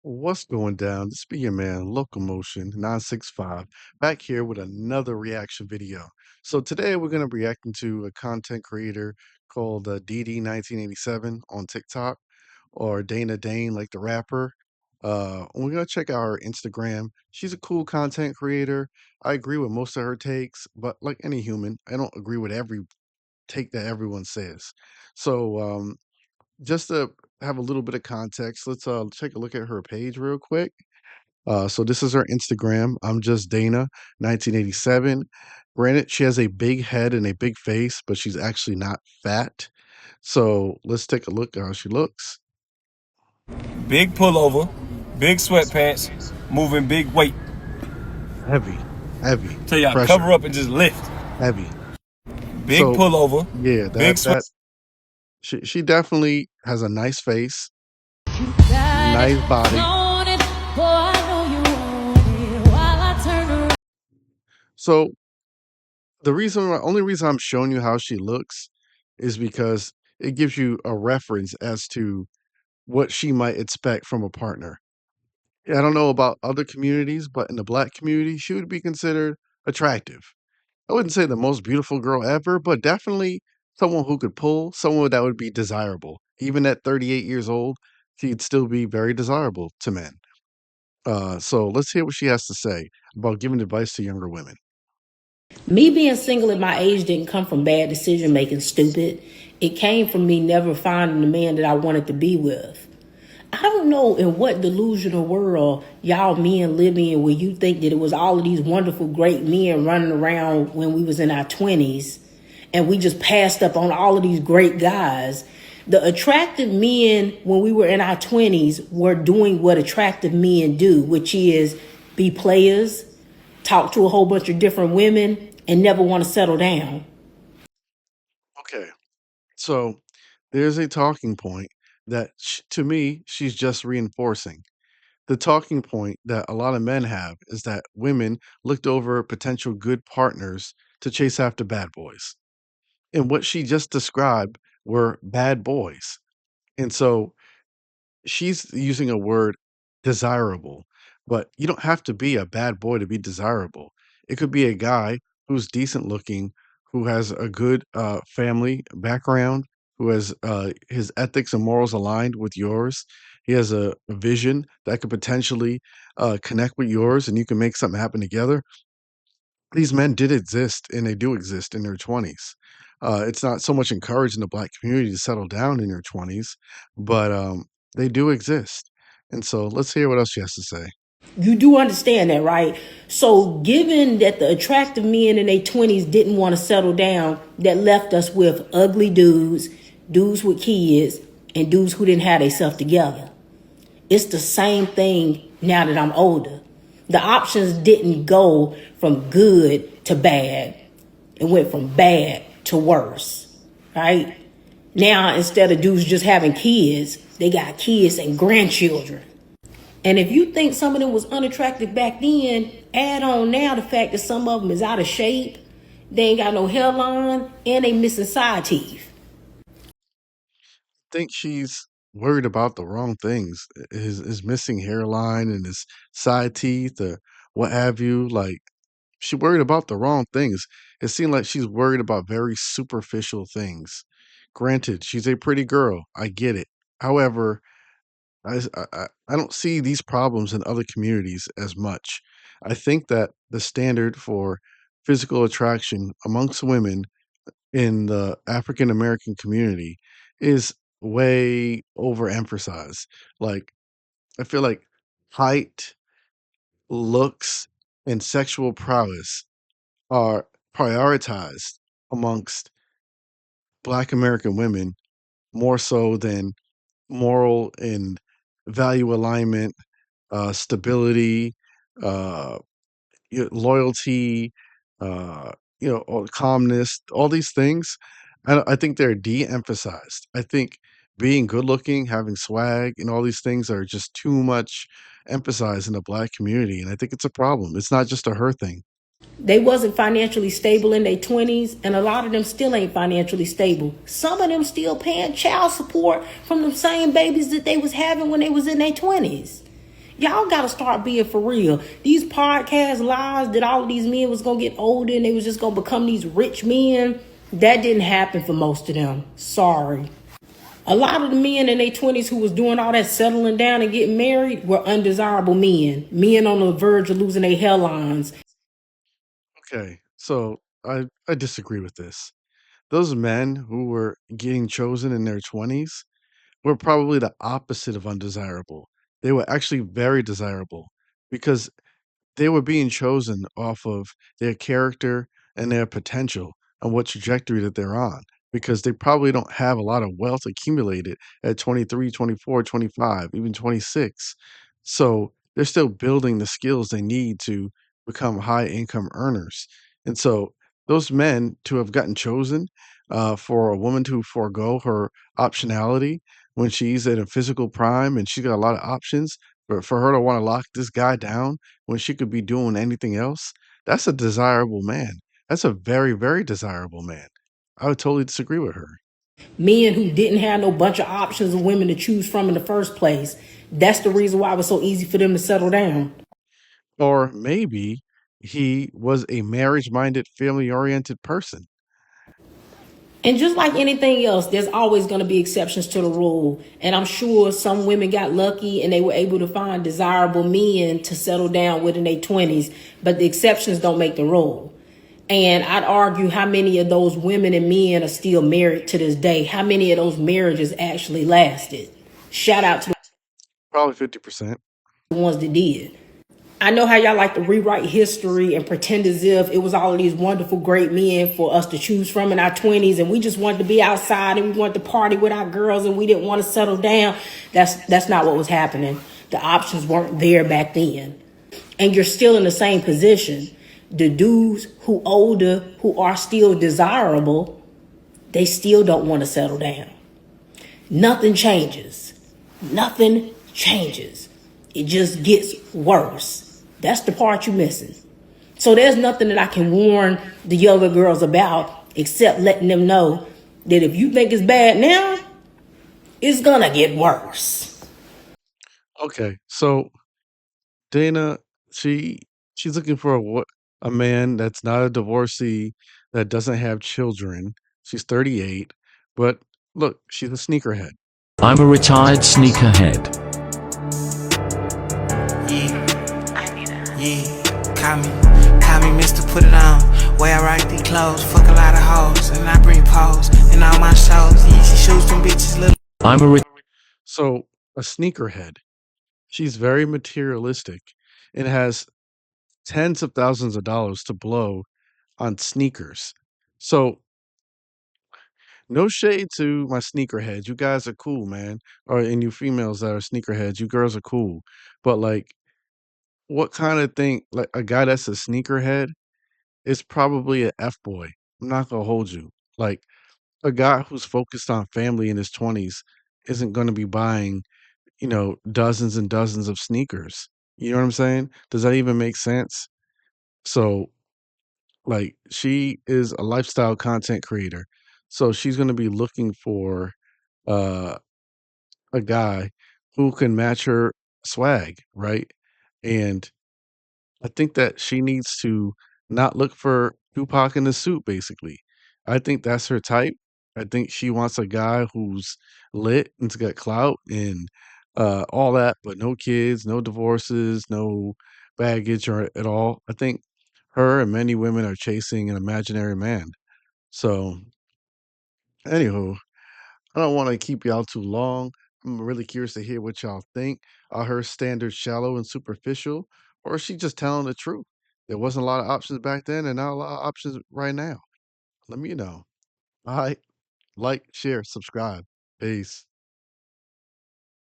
What's going down? This be your man, Locomotion 965, back here with another reaction video. So today we're going to be reacting to a content creator called DD1987 on TikTok, or Dana Dane, like the rapper. We're going to check out her Instagram. She's a cool content creator. I agree with most of her takes, but like any human, I don't agree with every take that everyone says. So just to have a little bit of context, let's take a look at her page real quick. So this is her Instagram. I'm just Dana, 1987. Granted, she has a big head and a big face, but she's actually not fat. So let's take a look at how she looks. Big pullover, big sweatpants, moving big weight. Heavy, heavy Tell y'all pressure, cover up and just lift. heavy. Big So pullover, yeah, big that sweat. that she definitely has a nice face, Got it, nice body. want it, boy, I know you want it. While I turn around. So only reason I'm showing you how she looks is because it gives you a reference as to what she might expect from a partner. Yeah, I don't know about other communities, but in the black community, she would be considered attractive. I wouldn't say the most beautiful girl ever, but definitely someone who could pull, someone that would be desirable. Even at 38 years old, she'd still be very desirable to men. So let's hear what she has to say about giving advice to younger women. Me being single at my age didn't come from bad decision making, stupid. It came from me never finding the man that I wanted to be with. I don't know in what delusional world y'all men live in where you think that it was all of these wonderful, great men running around when we was in our 20s and we just passed up on all of these great guys. The attractive men when we were in our 20s were doing what attractive men do, which is be players, talk to a whole bunch of different women, and never want to settle down. Okay, so there's a talking point that to me, she's just reinforcing. The talking point that a lot of men have is that women looked over potential good partners to chase after bad boys. And what she just described were bad boys. And so she's using a word desirable, but you don't have to be a bad boy to be desirable. It could be a guy who's decent looking, who has a good family background, who has his ethics and morals aligned with yours. He has a vision that could potentially connect with yours, and you can make something happen together. These men did exist, and they do exist in their 20s. It's not so much encouraged in the black community to settle down in their 20s, but they do exist. And so let's hear what else she has to say. You do understand that, right? So, given that the attractive men in their 20s didn't want to settle down, that left us with ugly dudes, dudes with kids, and dudes who didn't have themselves together. It's the same thing now that I'm older. The options didn't go from good to bad, it went from bad to worse, right? Now, instead of dudes just having kids, they got kids and grandchildren. And if you think some of them was unattractive back then, add on now the fact that some of them is out of shape, they ain't got no hairline, and they missing side teeth. I think she's worried about the wrong things. His missing hairline and his side teeth or what have you. Like, she worried about the wrong things. It seemed like she's worried about very superficial things. Granted, she's a pretty girl. I get it. However, I don't see these problems in other communities as much. I think that the standard for physical attraction amongst women in the African American community is way overemphasized. Like, I feel like height, looks, and sexual prowess are prioritized amongst Black American women more so than moral and value alignment, stability, uh, loyalty, uh, or calmness, all these things. I think they're de-emphasized. I think being good looking, having swag, and all these things are just too much emphasized in the black community, and I think it's a problem. It's not just a her thing. They wasn't financially stable in their 20s, and a lot of them still ain't financially stable. Some of them still paying child support from the same babies that they was having when they was in their 20s. Y'all gotta start being for real. These podcast lies that all of these men was gonna get older and they was just gonna become these rich men. That didn't happen for most of them. Sorry. A lot of the men in their 20s who was doing all that settling down and getting married were undesirable men. Men on the verge of losing their hairlines. Okay, so I disagree with this. Those men who were getting chosen in their 20s were probably the opposite of undesirable. They were actually very desirable because they were being chosen off of their character and their potential and what trajectory that they're on because they probably don't have a lot of wealth accumulated at 23, 24, 25, even 26. So they're still building the skills they need to become high income earners. And so those men to have gotten chosen for a woman to forego her optionality when she's at a physical prime and she's got a lot of options, but for her to want to lock this guy down when she could be doing anything else, that's a desirable man. That's a very, very desirable man. I would totally disagree with her. Men who didn't have no bunch of options of women to choose from in the first place. That's the reason why it was so easy for them to settle down. Or maybe he was a marriage minded, family oriented person. And just like anything else, there's always going to be exceptions to the rule. And I'm sure some women got lucky and they were able to find desirable men to settle down with in their 20s. But the exceptions don't make the rule. And I'd argue how many of those women and men are still married to this day. How many of those marriages actually lasted? Shout out to Probably 50%. the ones that did. I know how y'all like to rewrite history and pretend as if it was all of these wonderful, great men for us to choose from in our 20s, and we just wanted to be outside and we wanted to party with our girls and we didn't want to settle down. That's not what was happening. The options weren't there back then. And you're still in the same position. The dudes who older, who are still desirable, they still don't want to settle down. Nothing changes. Nothing changes. It just gets worse. That's the part you're missing. So there's nothing that I can warn the younger girls about except letting them know that if you think it's bad now, it's gonna get worse. Okay, so Dana, she she's looking for a man that's not a divorcee, that doesn't have children. She's 38, but look, she's a sneakerhead. I'm a retired sneakerhead. Yeah, call me Mr. Put It On. Where I rock these clothes, fuck a lot of hoes, and I bring pose in all my shows. Easy shoes, them bitches little. I'm a So, a sneakerhead. She's very materialistic and has tens of thousands of dollars to blow on sneakers. So, no shade to my sneakerheads. You guys are cool, man. Or and you females that are sneakerheads, you girls are cool. But like, what kind of thing? Like a guy that's a sneakerhead is probably a f boy. I'm not gonna hold you. Like a guy who's focused on family in his 20s isn't going to be buying, dozens and dozens of sneakers. You know what I'm saying? Does that even make sense? So, like, she is a lifestyle content creator. So she's going to be looking for uh, a guy who can match her swag, right? And I think that she needs to not look for Tupac in the suit, basically. I think that's her type. I think she wants a guy who's lit and's got clout and all that, but no kids, no divorces, no baggage or at all. I think her and many women are chasing an imaginary man. So, anywho, I don't want to keep y'all too long. I'm really curious to hear what y'all think. Are her standards shallow and superficial, or is she just telling the truth? There wasn't a lot of options back then, and not a lot of options right now. Let me know. All right. Like, share, subscribe. Peace.